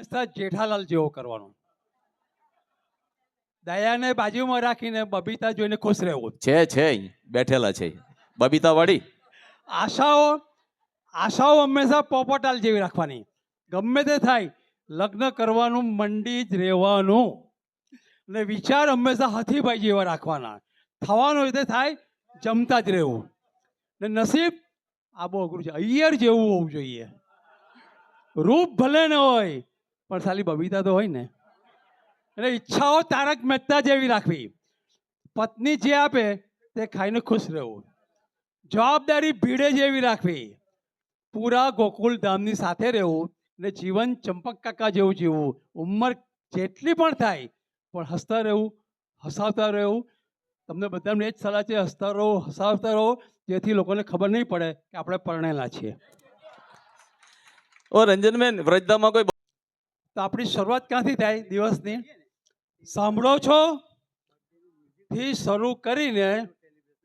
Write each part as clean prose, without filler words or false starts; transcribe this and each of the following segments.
હંમેશા જેઠાલાલ જેવો કરવાનો. દયાને બાજુમાં રાખીને બબીતા જોઈને ખુશ રહેવું. છે અહીં બેઠેલા છે બબીતા વાળી. આશાઓ હંમેશા પોપટાલ જેવી રાખવાની. ગમે તે થાય લગ્ન કરવાનું મંડી જ રહેવાનું. ને વિચાર હંમેશા હાથીભાઈ જેવા રાખવાના. થવાનું રીતે થાય જમતા જ રહેવું. ને નસીબ આ બહુ અઘરું છે. અય્યર જેવું હોવું જોઈએ. રૂપ ભલે ન હોય પણ સાલી બબીતા તો હોય ને. એટલે ઈચ્છાઓ તારક મહેતા જેવી રાખવી. પત્ની જે આપે તે ખાઈને ખુશ રહેવું. જવાબદારી ભીડે જેવી રાખવી. પૂરા ગોકુલ ધામની સાથે રહેવું ને જીવન ચંપક કાકા જેવું જીવવું. ઉંમર જેટલી પણ થાય પણ હસતા રહેવું, હસાવતા રહેવું. તમને બધાને એ જ સલાહ છે, હસતા રહો, હસાવતા રહો, જેથી લોકોને ખબર નહીં પડે કે આપણે પરણેલા છીએ. ઓ રંજનબેન, વ્રજધામમાં કોઈ તો આપણી શરૂઆત ક્યાંથી થાય દિવસની? સાંભળો છો થી શરૂ કરીને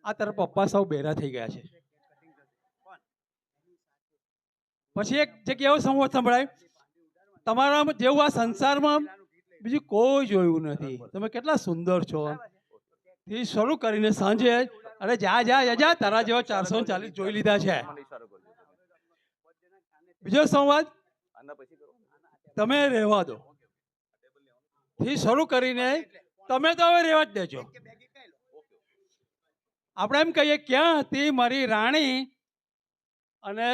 આ તરફ પપ્પા સૌ બેરા થઈ ગયા છે. પછી એક જગ્યા એવો સંવાદ સંભળાય, તમારા જેવું આ સંસારમાં બીજું કોઈ જોયું નથી, તમે કેટલા સુંદર છો, થી શરૂ કરીને સાંજે અરે જા જા જા તારા જેવા 440 જોઈ લીધા છે. બીજો સંવાદ તમે રહેવા દો થી શરૂ કરીને તમે તો હવે રહેવા જ દેજો. આપણે એમ કહીએ ક્યાં હતી મારી રાણી અને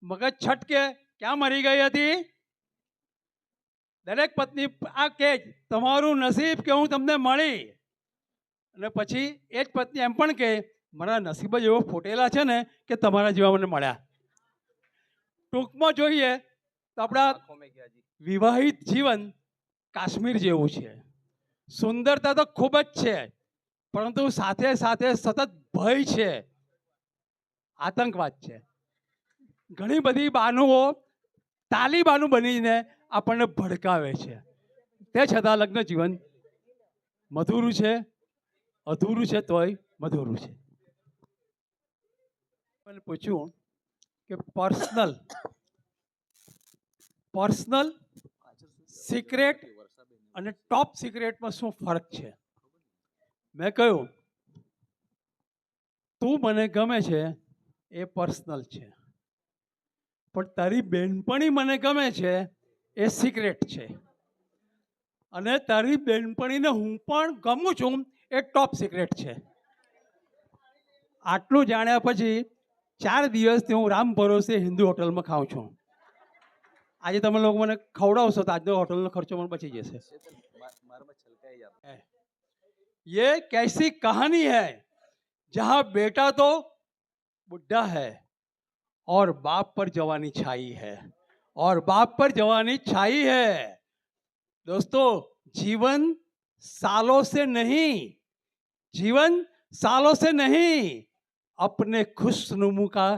મગજ છટકે ક્યાં મરી ગઈ હતી? દરેક પત્ની આ કે તમારું નસીબ કે હું તમને મળી. અને પછી એ જ પત્ની એમ પણ કે મારા નસીબ જ એવો ફોટેલા છે ને કે તમારા જેવા મને મળ્યા. ટૂંકમાં જોઈએ તો આપણા વિવાહિત જીવન કાશ્મીર જેવું છે. સુંદરતા તો ખૂબ જ છે પરંતુ સાથે સાથે સતત ભય છે, આતંકવાદ છે. ઘણી બધી બાનુઓ તાલિબાનો બનીને આપણને ભડકાવે છે. તે છતાં લગ્ન જીવન મધુરું છે, અધૂરું છે તોય મધુરું છે. મને પૂછ્યું કે પર્સનલ સિક્રેટ અને ટોપ સિક્રેટમાં શું ફરક છે? મેં કહ્યું તું મને ગમે છે એ પર્સનલ છે, પણ તારી બેનપણી મને ગમે છે એ સિક્રેટ છે, અને તારી બેનપણીને હું પણ ગમું છું એ ટોપ સિક્રેટ છે. આટલું જાણ્યા પછી 4 દિવસથી હું રામ ભરોસે હિન્દુ હોટલમાં ખાઉં છું. આજે તમે લોકો મને ખવડાવશો તો આજનો હોટલનો ખર્ચો મને બચી જશે. ये कैसी कहानी है जहां बेटा तो बुढ़ा है और बाप पर जवानी छाई है, और बाप पर जवानी छाई है. दोस्तों, जीवन सालों से नहीं अपने खुशनुमा का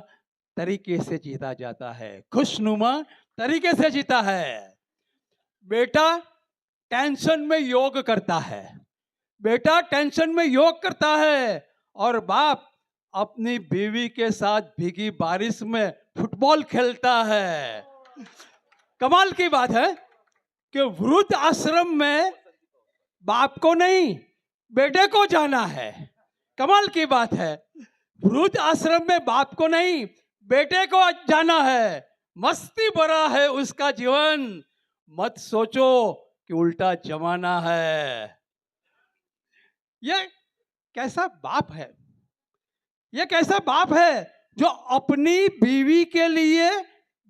तरीके से जीता जाता है. खुशनुमा तरीके से जीता है. बेटा टेंशन में योग करता है, और बाप अपनी बीवी के साथ भीगी बारिश में फुटबॉल खेलता है. कमाल की बात है कि वृद्ध आश्रम में बाप को नहीं बेटे को जाना है. कमाल की बात है, वृद्ध आश्रम में बाप को नहीं बेटे को जाना है. मस्ती भरा है उसका जीवन, मत सोचो कि उल्टा जमाना है. ये कैसा बाप है जो अपनी बीवी के लिए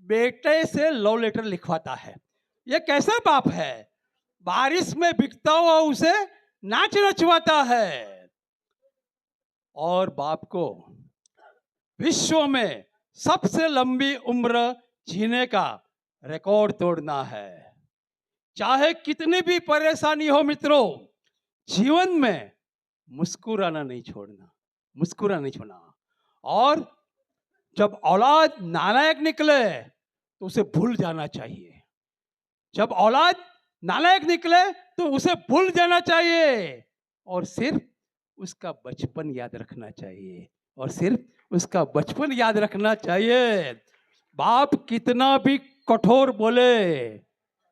बेटे से लव लेटर लिखवाता है? ये कैसा बाप है? बारिश में भीगता हुआ उसे नाच नचवाता है. और बाप को विश्व में सबसे लंबी उम्र जीने का रिकॉर्ड तोड़ना है. चाहे कितनी भी परेशानी हो मित्रों, जीवन में मुस्कुराना नहीं छोड़ना. और जब औलाद नालायक निकले तो उसे भूल जाना चाहिए. और सिर्फ उसका बचपन याद रखना चाहिए. बाप कितना भी कठोर बोले,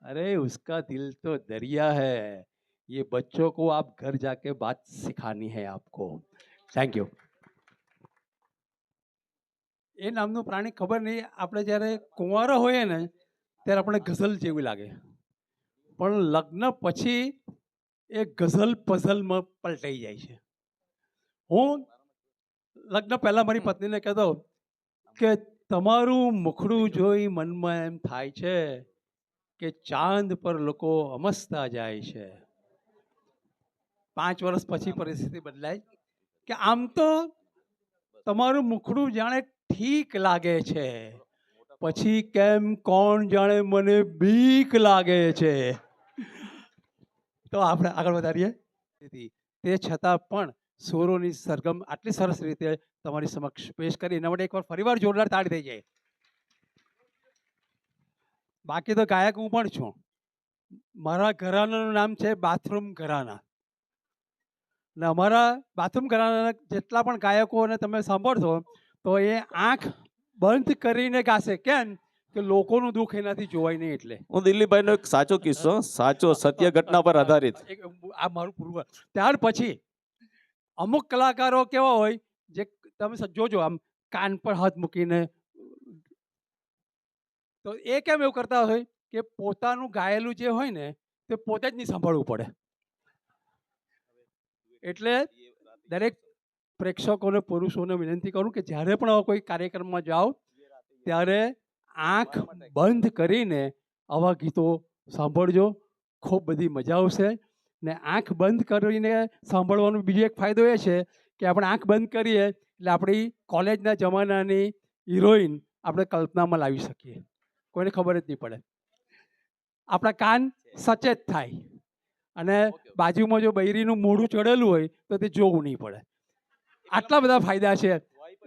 अरे उसका दिल तो दरिया है, ये बच्चों को आप घर जाके बात सिखानी है आपको. Thank you. એ નામનું પ્રાણી ખબર નહીં, આપણે જ્યારે કુંવારા હોઈએ ને ત્યારે આપણે ગઝલ જેવી લાગે, પણ લગ્ન પછી એ ગઝલ પઝલમાં પલટાઈ જાય છે. હું લગ્ન પહેલાં મારી પત્નીને કહેતો કે તમારું મુખડું જોઈ મનમાં એમ થાય છે કે ચાંદ પર લોકો અમસ્તા જાય છે. 5 વર્ષ પછી પરિસ્થિતિ બદલાય કે આમ તો તમારું મુખડું જાણે ઠીક લાગે છે, પછી કેમ કોણ જાણે મને બીક લાગે છે. તો આપણે આગળ વધારીએ. તે છતાં પણ સુરોની સરગમ આટલી સરસ રીતે તમારી સમક્ષ પેશ કરી એના માટે એકવાર ફરીવાર જોરદાર તાળી થઈ જાય. બાકી તો ગાયક હું પણ છું. મારા ઘરાનાનું નામ છે બાથરૂમ ઘરાના, ને અમારા બાથરૂમ ઘરાનાના જેટલા પણ ગાયકોને તમે સાંભળશો તો એ આંખ બંધ કરીને ગાશે. કેમ કે લોકોનું દુઃખ એનાથી જોવાય નહીં એટલે. હું દિલીપભાઈનો એક સાચો કિસ્સો, સાચો સત્ય ઘટના પર આધારિત. આ મારું પૂર્વ. ત્યાર પછી અમુક કલાકારો કેવા હોય જે તમે જોજો આમ કાન પર હાથ મૂકીને, તો એ કેમ એવું કરતા હોય કે પોતાનું ગાયેલું જે હોય ને તે પોતે જ નહીં સાંભળવું પડે. એટલે દરેક પ્રેક્ષકોને પુરુષોને વિનંતી કરું કે જ્યારે પણ આવા કોઈ કાર્યક્રમમાં જાઓ ત્યારે આંખ બંધ કરીને આવા ગીતો સાંભળજો, ખૂબ બધી મજા આવશે. ને આંખ બંધ કરીને સાંભળવાનો બીજો એક ફાયદો એ છે કે આપણે આંખ બંધ કરીએ એટલે આપણી કોલેજના જમાનાની હિરોઈન આપણે કલ્પનામાં લાવી શકીએ, કોઈને ખબર જ નહીં પડે. આપણા કાન સચેત થાય અને બાજુમાં જો બૈરીનું મોઢું ચડેલું હોય તો તે જોવું નહીં પડે. આટલા બધા ફાયદા છે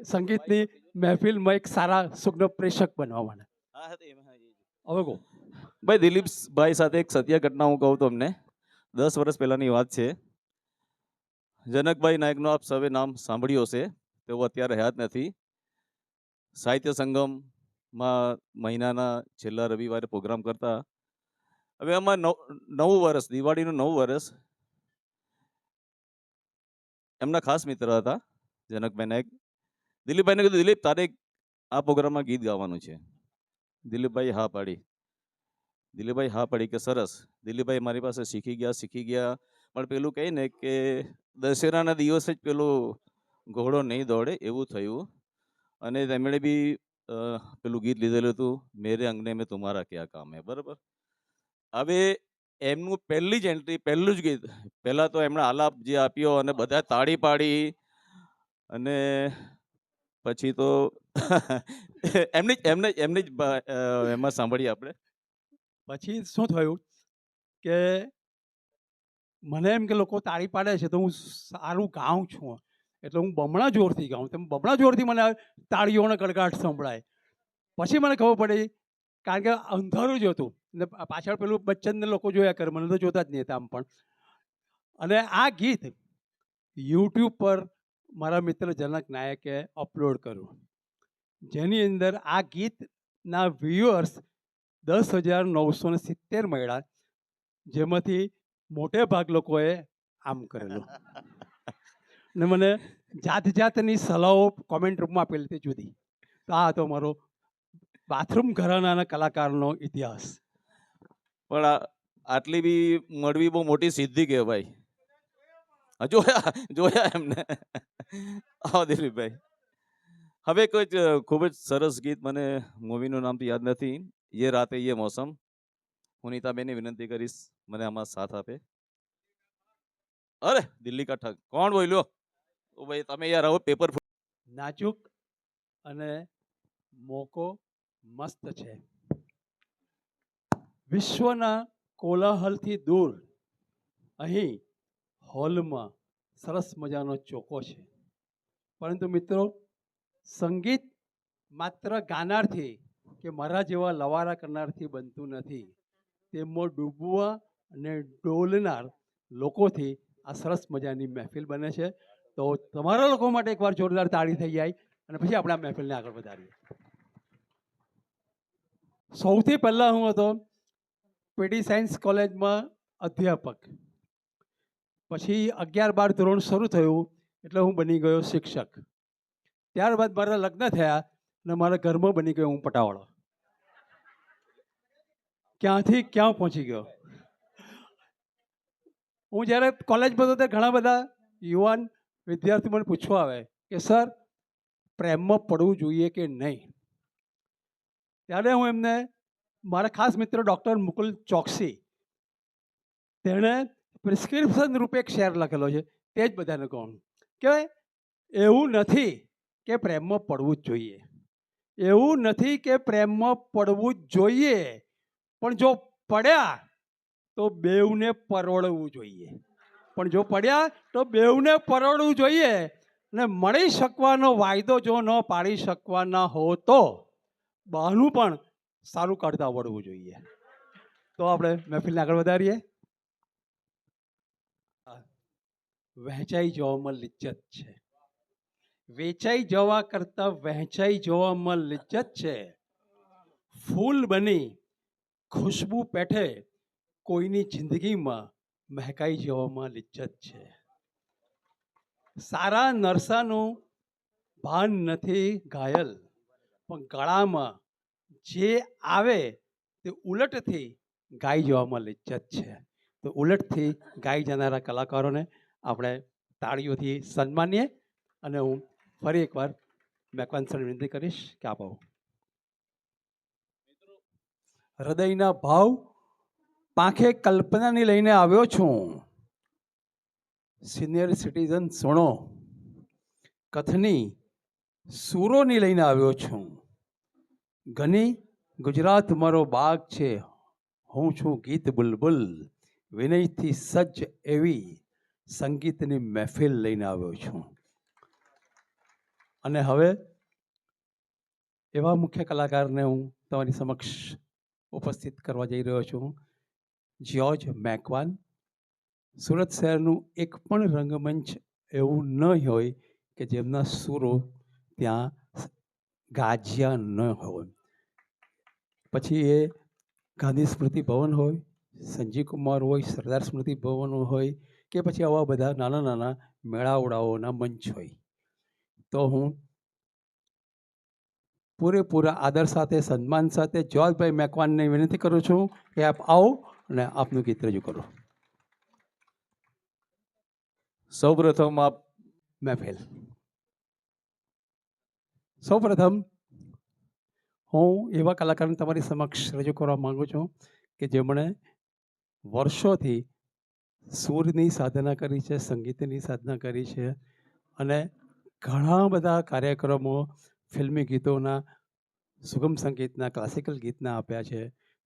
સંગીતની મહેફિલમાં એક સારા સુગ્ન પ્રેક્ષક બનવા માટે. હવે કહો ભાઈ, દિલીપભાઈ સાથે એક સત્ય ઘટના હું કહું તમને. 10 વર્ષ પહેલાની વાત છે. જનકભાઈ નાયકનું આપ સૌએ નામ સાંભળ્યું હશે. તેઓ અત્યારે હયાત નથી. સાહિત્ય સંગમમાં મહિનાના છેલ્લા રવિવારે પ્રોગ્રામ કરતા. હવે આમાં નવું વર્ષ, દિવાળીનું નવું વર્ષ, એમના ખાસ મિત્ર હતા જનકભાઈ નાયક. દિલીપભાઈને કીધું, દિલીપ તારે આ પ્રોગ્રામમાં ગીત ગાવાનું છે. દિલીપભાઈ હા પાડી. દિલીપભાઈ હા પાડી કે સરસ. દિલીપભાઈ મારી પાસે શીખી ગયા. પણ પેલું કહે ને કે દશેરાના દિવસે જ પેલું ઘોડો નહીં દોડે એવું થયું. અને તેમણે બી પેલું ગીત લીધેલું હતું, મેરે અંગને મેં તુમ્હારા ક્યા કામ હે. બરાબર. હવે એમનું પહેલી જ એન્ટ્રી, પહેલું જ ગીત, પહેલાં તો એમણે આલાપ જે આપ્યો અને બધા તાળી પાડી, અને પછી તો એમની જ એમાં સાંભળીએ આપણે. પછી શું થયું કે મને એમ કે લોકો તાળી પાડે છે તો હું સારું ગાઉં છું, એટલે હું બમણા જોરથી ગાઉં. તેમ બમણા જોરથી મને તાળીઓનો ગડગાટ સંભળાય. પછી મને ખબર પડી, કારણ કે અંધારું જ હતું ને પાછળ પેલું બચ્ચનને લોકો જોયા કરે, મને તો જોતા જ નહીં હતા આમ પણ. અને આ ગીત યુટ્યુબ પર મારા મિત્ર જનક નાયકે અપલોડ કર્યું, જેની અંદર આ ગીતના વ્યુઅર્સ 10,970 મળ્યા, જેમાંથી મોટે ભાગ લોકોએ આમ કરેલું. ને મને જાત જાતની સલાહો કોમેન્ટ રૂપમાં આપેલી હતી જુદી. તો આ હતો મારો બાથરૂમ ઘરાનાના કલાકારનો ઇતિહાસ. પણ આટલી બી મળવી બહુ મોટી સિદ્ધિ કહેવાય. જોયા એમને. આવો દિલીપભાઈ. હવે કોઈ ખૂબ જ સરસ ગીત, મને મૂવીનું નામ તો યાદ નથી, યે રાતે યે મોસમ. હું નીતાબેનને વિનંતી કરીશ મને આમાં સાથ આપે. અરે દિલ્હી કા ઠગ, કોણ બોલ્યો? ઓ ભાઈ તમે યાર આવો પેપર. નાજુક અને મોકો મસ્ત છે. વિશ્વના કોલાહલથી દૂર અહીં હોલમાં સરસ મજાનો ચોકો છે. પરંતુ મિત્રો, સંગીત માત્ર ગાનારથી કે મારા જેવા લવારા કરનારથી બનતું નથી. તેમાં ડૂબવા અને ડોલનાર લોકોથી આ સરસ મજાની મહેફિલ બને છે. તો તમારા લોકો માટે એકવાર જોરદાર તાળી થઈ જાય અને પછી આપણે આ મહેફિલને આગળ વધારીએ. સૌથી પહેલાં હું હતો પીડી સાયન્સ કોલેજમાં અધ્યાપક. પછી 11-12 ધોરણ શરૂ થયું એટલે હું બની ગયો શિક્ષક. ત્યારબાદ મારા લગ્ન થયા અને મારા ઘરમાં બની ગયો હું પટાવાળો. ક્યાંથી ક્યાં પહોંચી ગયો. હું જ્યારે કોલેજમાં હતો ત્યારે ઘણા બધા યુવાન વિદ્યાર્થી મને પૂછવા આવે કે સર પ્રેમમાં પડવું જોઈએ કે નહીં. ત્યારે હું એમને મારા ખાસ મિત્ર ડૉક્ટર મુકુલ ચોકસી, તેણે પ્રિસ્ક્રિપ્શન રૂપે એક શેર લખેલો છે, તે જ બધાને કહું કે એવું નથી કે પ્રેમમાં પડવું જ જોઈએ, એવું નથી કે પ્રેમમાં પડવું જ જોઈએ, પણ જો પડ્યા તો બેઉને પરવડવું જોઈએ. પણ જો પડ્યા તો બેઉને પરવડવું જોઈએ. અને મળી શકવાનો વાયદો જો ન પાડી શકવાના હો તો બહાનું પણ સારું કાઢતા આવડવું જોઈએ. તો આપણે મહેફિલને આગળ વધારીએ. વહેંચાઈ જવામાં લિજ્જત છે, વેચાઈ જવા કરતાં વહેંચાઈ જવામાં લિજ્જત છે. ફૂલ બની ખુશ્બુ પેઠે કોઈની જિંદગીમાં મહેકાઈ જવામાં લિજ્જત છે. સારા નરસાનું ભાન નથી ઘાયલ, પણ ગળામાં જે આવે તે ઉલટથી ગાઈ જવામાં લિજ્જત છે. તો ઉલટથી ગાઈ જનારા કલાકારોને આપણે તાળીઓથી સન્માનીએ. અને હું ફરી એકવાર મહેકવાન સર વિનંતી કરીશ કે આપ આવો. હૃદયના ભાવ પાંખે કલ્પનાની લઈને આવ્યો છું. સિનિયર સિટીઝન સુણો, કથની સૂરોની લઈને આવ્યો છું. ઘણી ગુજરાત મારો બાગ છે, હું છું ગીત બુલબુલ. વિનયથી સજ્જ એવી સંગીતની મહેફિલ લઈને આવ્યો છું. અને હવે એવા મુખ્ય કલાકારને હું તમારી સમક્ષ ઉપસ્થિત કરવા જઈ રહ્યો છું, જ્યોર્જ મેકવાન. સુરત શહેરનું એક પણ રંગમંચ એવું ન હોય કે જેમના સૂરો ત્યાં ગાજ્યા ન હોય. પછી એ ગાંધી સ્મૃતિ ભવન હોય, સંજીવ કુમાર હોય, સરદાર સ્મૃતિ ભવન હોય, કે પછી આવા બધા નાના નાના મેળાવડાઓના મંચ હોય. તો હું પૂરેપૂરા આદર સાથે, સન્માન સાથે જ્યોર્જભાઈ મેકવાનને વિનંતી કરું છું કે આપ આવો અને આપનું ગીત રજૂ કરો. સૌપ્રથમ આપ મહેફિલ. સૌપ્રથમ હું એવા કલાકારને તમારી સમક્ષ રજૂ કરવા માગું છું કે જેમણે વર્ષોથી સૂરની સાધના કરી છે, સંગીતની સાધના કરી છે, અને ઘણા બધા કાર્યક્રમો ફિલ્મી ગીતોના, સુગમ સંગીતના, ક્લાસિકલ ગીતના આપ્યા છે.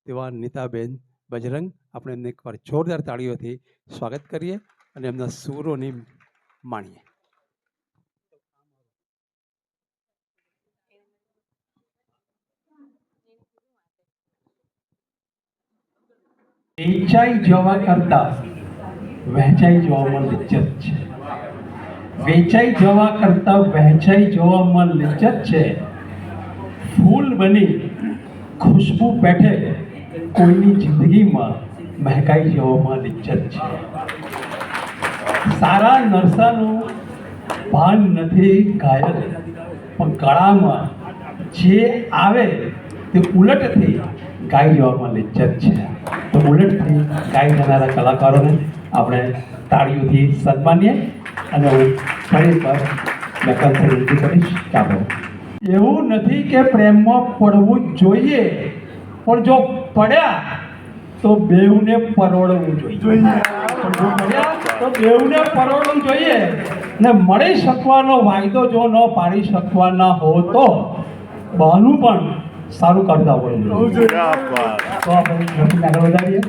તેવા નીતાબેન બજરંગ, આપણે એમને એકવાર જોરદાર તાળીઓથી સ્વાગત કરીએ અને એમના સૂરોની માણીએ. વેચાઈ જવા કરતાં વહેંચાઈ જવામાં લિજ્જત છે, વેચાઈ જવા કરતાં વહેંચાઈ જવામાં લિજ્જત છે. ફૂલ બની ખુશ્બુ પેઠે કોઈની જિંદગીમાં મહેકાઈ જવામાં લિજ્જત છે. સારા નરસાનું ભાન નથી ઘાયલ, પણ ગળામાં જે આવે તે ઉલટથી ગાઈ જવામાં લિજ્જત છે. તો ઉલટથી ગાઈ જનારા કલાકારોને આપણે તાળીઓથી સન્માનીએ. અને હું ફરી એકવાર મેકવાન વિનંતી કરીશ કે આપણે એવું નથી કે પ્રેમમાં પડવું જ જોઈએ, પણ જો પડ્યા તો બેઉને પરવડવું જોઈએ. પણ જો પડ્યા તો બેઉને પરવડવું જોઈએ. ને મળી શકવાનો વાયદો જો ન પાડી શકવાના હો તો બહાનું પણ સારું કાઢતા હોય. તો આપણે આગળ વધારીએ.